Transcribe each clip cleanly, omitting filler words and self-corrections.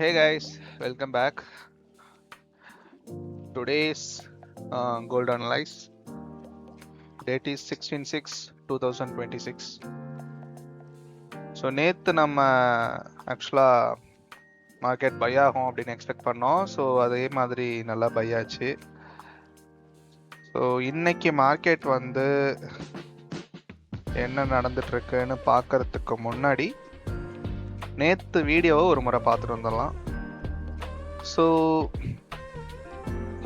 Hey guys, welcome back. Today's gold analyze date is 16/6/2026. So நேற்று நம்ம ஆக்சுவலாக market by ஆகும் அப்படின்னு எக்ஸ்பெக்ட் பண்ணோம். ஸோ அதே மாதிரி நல்லா பை ஆச்சு. ஸோ இன்னைக்கு மார்க்கெட் வந்து என்ன நடந்துட்டுருக்குன்னு பார்க்கறதுக்கு முன்னாடி நேற்று வீடியோவை ஒரு முறை பார்த்துட்டு வந்துடலாம். So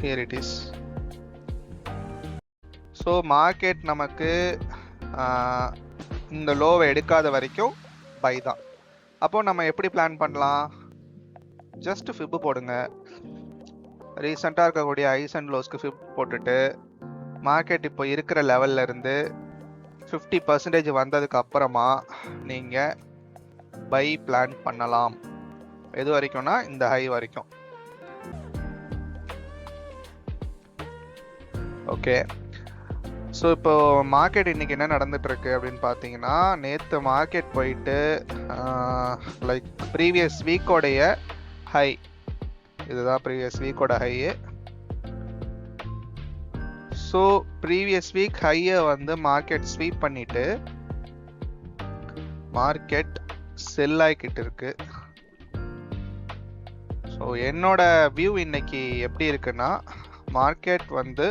here it is. So market நமக்கு இந்த லோவை எடுக்காத வரைக்கும் பை தான். அப்போ நம்ம எப்படி பிளான் பண்ணலாம்? ஜஸ்ட் ஃபிப் போடுங்க. ரீசெண்டாக இருக்கக்கூடிய ஐஸ் அண்ட் லோஸ்க்கு ஃபிப் போட்டுட்டு மார்க்கெட் இப்போ இருக்கிற லெவல்ல இருந்து 50% வந்ததுக்கு அப்புறமா நீங்கள் பை பிளான் பண்ணலாம். எது வரைக்கும்னா இந்த ஹை வரைக்கும். ஓகே, ஸோ இப்போ மார்க்கெட் இன்னைக்கு என்ன நடந்துட்டு இருக்கு அப்படின்னு பார்த்தீங்கன்னா, நேற்று மார்க்கெட் போயிட்டு லைக் ப்ரீவியஸ் வீக்கோடைய ஹை, இதுதான் ப்ரீவியஸ் வீக்கோட ஹையு. ஸோ ப்ரீவியஸ் வீக் ஹையை வந்து மார்க்கெட் ஸ்வீப் பண்ணிட்டு மார்க்கெட் செல் ஆகிக்கிட்டு இருக்கு. ஸோ என்னோட வியூ இன்னைக்கு எப்படி இருக்குன்னா, மார்க்கெட் வந்து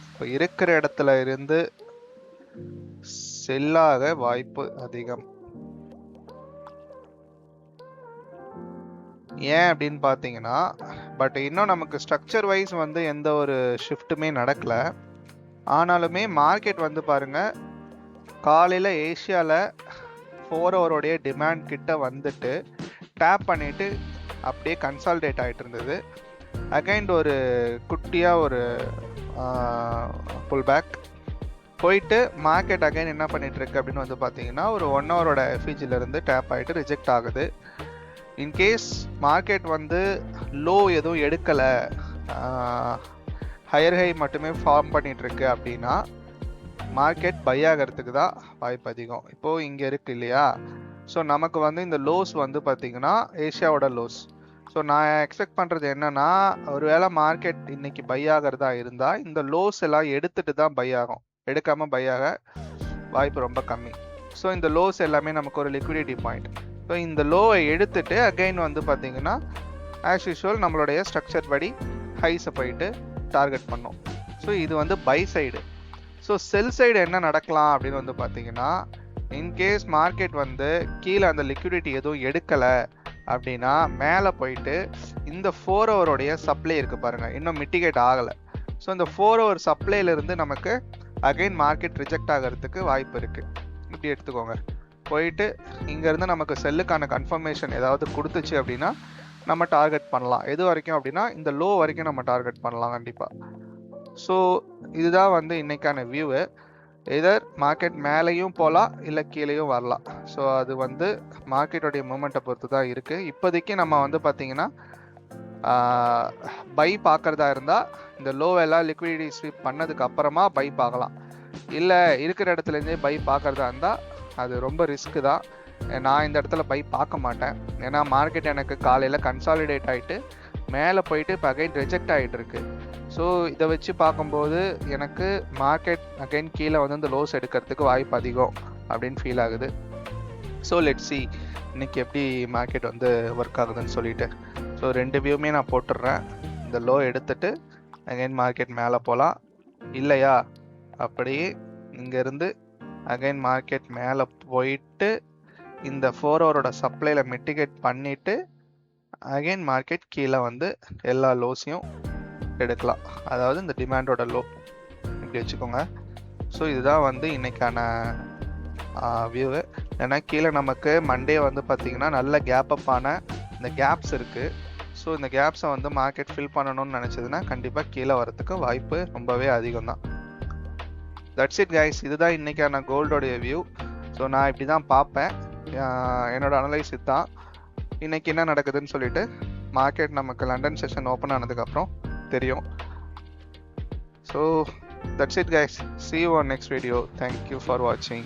இப்போ இருக்கிற இடத்துல இருந்து செல்லாக வாய்ப்பு அதிகம். ஏன் அப்படின்னு பார்த்தீங்கன்னா, பட் இன்னும் நமக்கு ஸ்ட்ரக்சர் வைஸ் வந்து எந்த ஒரு ஷிஃப்ட்டுமே நடக்கல. ஆனாலுமே மார்க்கெட் வந்து பாருங்க, காலையில் ஏஷியாவில் 4 ஹவரோடைய டிமாண்ட் கிட்ட வந்துட்டு டேப் பண்ணிட்டு அப்படியே கன்சால்டேட் ஆகிட்டு இருந்தது. அகைன் ஒரு குட்டியாக ஒரு புல் பேக் போயிட்டு மார்க்கெட் அகைன் என்ன பண்ணிட்டு இருக்கு அப்படின்னு வந்து பார்த்தீங்கன்னா, ஒரு 1 ஹவரோட எஃபிஜிலேருந்து டேப் ஆகிட்டு ரிஜெக்ட் ஆகுது. இன்கேஸ் மார்க்கெட் வந்து லோ எதுவும் எடுக்கலை, ஹையர் ஹை மட்டுமே ஃபார்ம் பண்ணிட்டு இருக்கு அப்படின்னா மார்க்கெட் பை ஆகிறதுக்கு தான் வாய்ப்பு அதிகம். இப்போது இங்கே இருக்கு இல்லையா? ஸோ நமக்கு வந்து இந்த லோஸ் வந்து பார்த்தீங்கன்னா ஏஷியாவோட லோஸ். ஸோ நான் எக்ஸ்பெக்ட் பண்ணுறது என்னன்னா, ஒருவேளை மார்க்கெட் இன்னைக்கு பை ஆகிறதா இருந்தால் இந்த லோஸ் எல்லாம் எடுத்துட்டு தான் பை ஆகும். எடுக்காமல் பை ஆக வாய்ப்பு ரொம்ப கம்மி. ஸோ இந்த லோஸ் எல்லாமே நமக்கு ஒரு லிக்விடிட்டி பாயிண்ட். ஸோ இந்த லோவை எடுத்துட்டு அகைன் வந்து பார்த்தீங்கன்னா ஆஸ் யூஷுவல் நம்மளுடைய ஸ்ட்ரக்சர் படி ஹைஸை போயிட்டு டார்கெட் பண்ணோம். ஸோ இது வந்து buy side. So sell side என்ன நடக்கலாம் அப்படின்னு வந்து பார்த்தீங்கன்னா, இன்கேஸ் மார்க்கெட் வந்து கீழே அந்த லிக்விடிட்டி எதுவும் எடுக்கலை அப்படின்னா மேலே போயிட்டு இந்த 4 ஹவரோடைய சப்ளை இருக்குது பாருங்கள், இன்னும் மிட்டிகேட் ஆகலை. ஸோ இந்த 4 ஹவர் சப்ளைலேருந்து நமக்கு அகைன் மார்க்கெட் ரிஜெக்ட் ஆகிறதுக்கு வாய்ப்பு இருக்குது. இப்படி எடுத்துக்கோங்க. போயிட்டு இங்கேருந்து நமக்கு செல்லுக்கான கன்ஃபர்மேஷன் ஏதாவது கொடுத்துச்சு அப்படின்னா நம்ம டார்கெட் பண்ணலாம். எது வரைக்கும் அப்படின்னா இந்த லோ வரைக்கும் நம்ம டார்கெட் பண்ணலாம் கண்டிப்பாக. ஸோ இதுதான் வந்து இன்னைக்கான வியூவு. எதர் மார்க்கெட் மேலேயும் போகலாம் இல்லை கீழேயும் வரலாம். ஸோ அது வந்து மார்க்கெட்டோடைய மூமெண்ட்டை பொறுத்து தான் இருக்குது. இப்போதைக்கு நம்ம வந்து பார்த்தீங்கன்னா பை பார்க்குறதா இருந்தால் இந்த லோவெல்லாம் லிக்விடிட்டி ஸ்வீப் பண்ணதுக்கு அப்புறமா பை பார்க்கலாம். இல்லை இருக்கிற இடத்துலேருந்தே பை பார்க்குறதா இருந்தால் அது ரொம்ப ரிஸ்க்கு தான். நான் இந்த இடத்துல பை பார்க்க மாட்டேன். ஏன்னா மார்க்கெட் எனக்கு காலையில் கன்சாலிடேட் ஆகிட்டு மேலே போயிட்டு இப்போ அகைன் ரிஜெக்ட் ஆகிட்டு இருக்கு. ஸோ இதை வச்சு பார்க்கும்போது எனக்கு மார்க்கெட் அகைன் கீழே வந்து இந்த லோஸ் எடுக்கிறதுக்கு வாய்ப்பு அதிகம் அப்படின்னு ஃபீல் ஆகுது. ஸோ லெட்ஸ் சி இன்னைக்கு எப்படி மார்க்கெட் வந்து ஒர்க் ஆகுதுன்னு சொல்லிட்டு. ஸோ 2 வியூமே நான் போட்டுடுறேன். இந்த லோ எடுத்துட்டு அகைன் மார்க்கெட் மேலே போகலாம். இல்லையா அப்படியே இங்கேருந்து அகைன் மார்க்கெட் மேலே போயிட்டு இந்த 4 ஹவரோட சப்ளையில் மிட்டிகேட் பண்ணிவிட்டு அகைன் மார்க்கெட் கீழே வந்து எல்லா லோஸையும் எடுக்கலாம். அதாவது இந்த டிமாண்டோட லோ இப்படி வச்சுக்கோங்க. ஸோ இதுதான் வந்து இன்னைக்கான வியூவு. ஏன்னா கீழே நமக்கு மண்டே வந்து பார்த்திங்கன்னா நல்ல கேப் அப்பான இந்த கேப்ஸ் இருக்குது. ஸோ இந்த கேப்ஸை வந்து மார்க்கெட் ஃபில் பண்ணணும்னு நினச்சதுன்னா கண்டிப்பாக கீழே வரத்துக்கு வாய்ப்பு ரொம்பவே அதிகம் தான். That's it guys. இதுதான் இன்னைக்கான கோல்டோடைய வியூ. ஸோ நான் இப்படி தான் பார்ப்பேன். என்னோட அனலைஸ் இதுதான். இன்னைக்கு என்ன நடக்குதுன்னு சொல்லிட்டு மார்க்கெட் நமக்கு லண்டன் செஷன் ஓப்பன் ஆனதுக்கப்புறம் தெரியும். So that's it guys. See you on next video. Thank you for watching.